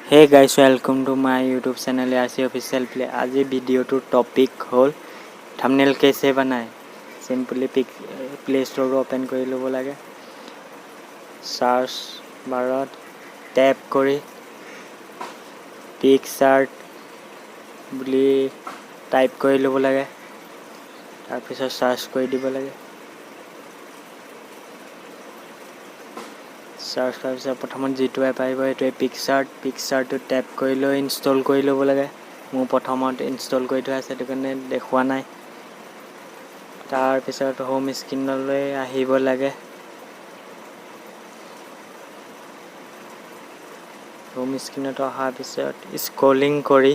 Hey guys, welcome to my YouTube channel Asi Official Play. आज video टू topic होल thumbnail कैसे बनाए. सिंपली प्ले स्टोर ओपन কৰি ল'ব লাগে. সাৰ্চ বাৰত ট্যাপ কৰি পিক্সাৰ্ট বুলি টাইপ কৰি ল'ব লাগে. তাৰ পিছত সাৰ্চ কৰি দিব লাগে. সাৰ্চ কৰাৰ পিছত প্ৰথমত যিটো এপ আহিব এইটোৱে পিক্সাৰ্টটো ট্যাপ কৰি লৈ ইনষ্টল কৰি ল'ব লাগে. মোৰ প্ৰথমত ইনষ্টল কৰি থোৱা আছে সেইটো কাৰণে দেখুৱা নাই. তাৰ পিছত হোম স্ক্ৰীনলৈ আহিব লাগে. হোম স্ক্ৰীনত অহাৰ পিছত স্ক্ৰলিং কৰি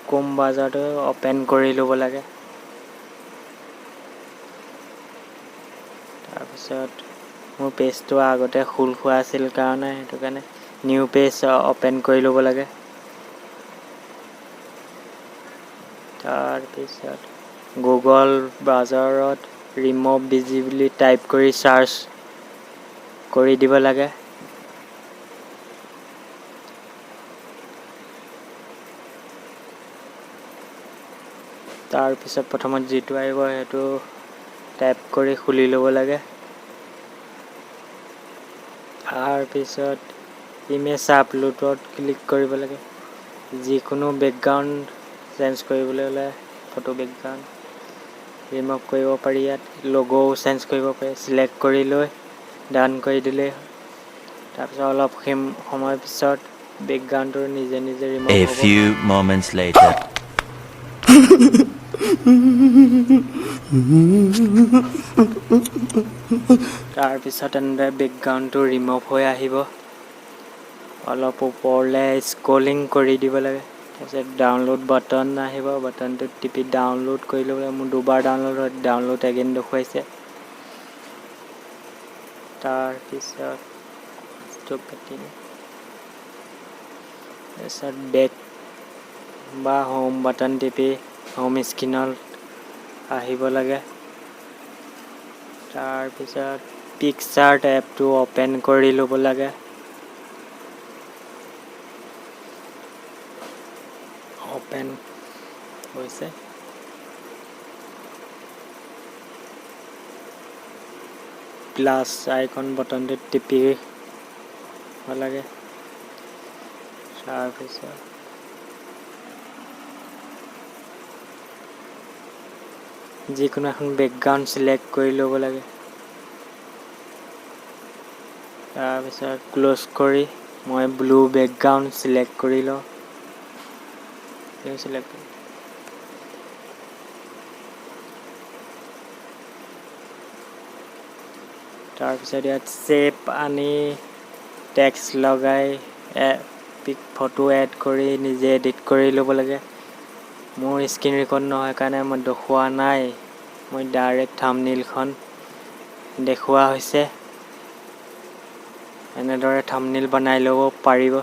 ক্ৰোম ব্ৰাউজাৰটো ওপেন কৰি ল'ব লাগে. তাৰপিছত মোৰ পেজটো আগতে খোল খোৱা আছিল কাৰণে সেইটো কাৰণে নিউ পেজ ওপেন কৰি ল'ব লাগে. তাৰপিছত গুগল ব্ৰাউজাৰত ৰিমুভ বিজি বুলি টাইপ কৰি সাৰ্চ কৰি দিব লাগে. তাৰপিছত প্ৰথমত যিটো আহিব সেইটো টাইপ কৰি খুলি ল'ব লাগে. তাৰপিছত ইমেজ আপলোডত ক্লিক কৰিব লাগে. যিকোনো বেকগ্ৰাউণ্ড চেঞ্জ কৰিবলৈ হ'লে ফটো বেকগ্ৰাউণ্ড ৰিমুভ কৰিব পাৰি. ইয়াত লোগো চেঞ্জ কৰিব পাৰি. সিলেক্ট কৰি লৈ ডান কৰি দিলে তাৰপিছত অলপ সময় পিছত বেকগ্ৰাউণ্ডটো নিজে ৰিমুভ হ'ব. A few moments later. তাৰপিছত এনেদৰে বেকগ্ৰাউণ্ডটো ৰিমুভ হৈ আহিব. অলপ ওপৰলৈ স্ক্ৰলিং কৰি দিব লাগে. তাৰপিছত ডাউনলোড বাটন আহিব. বাটনটোত টিপি ডাউনলোড কৰি ল'ব লাগে. মোৰ দুবাৰ ডাউনলোড এগেইন দেখুৱাইছে. তাৰপিছত বেক বা হোম বাটন টিপি হোম স্ক্ৰীনত আহিব লাগে. তাৰপিছত পিক্সাৰ্ট এপটো ওপেন কৰি ল'ব লাগে. ওপেন হৈছে. প্লাছ আইকন বাটনটোত টিপিব লাগে. তাৰপিছত যিকোনো এখন বেকগ্ৰাউণ্ড সিলেক্ট কৰি ল'ব লাগে. তাৰপিছত ক্লোজ কৰি মই ব্লু বেকগ্ৰাউণ্ড সিলেক্ট কৰি লওঁ. তাৰপিছত ইয়াত শ্বেপ আনি টেক্সট লগাই ফটো এড কৰি নিজে এডিট কৰি ল'ব লাগে. মোৰ স্ক্ৰীন ৰেকৰ্ড নহয় কাৰণে মই দেখুওৱা নাই. মই ডাইৰেক্ট থাম্বনেইলখন দেখুওৱা হৈছে. এনেদৰে থাম্বনেইল বনাই ল'ব পাৰিব.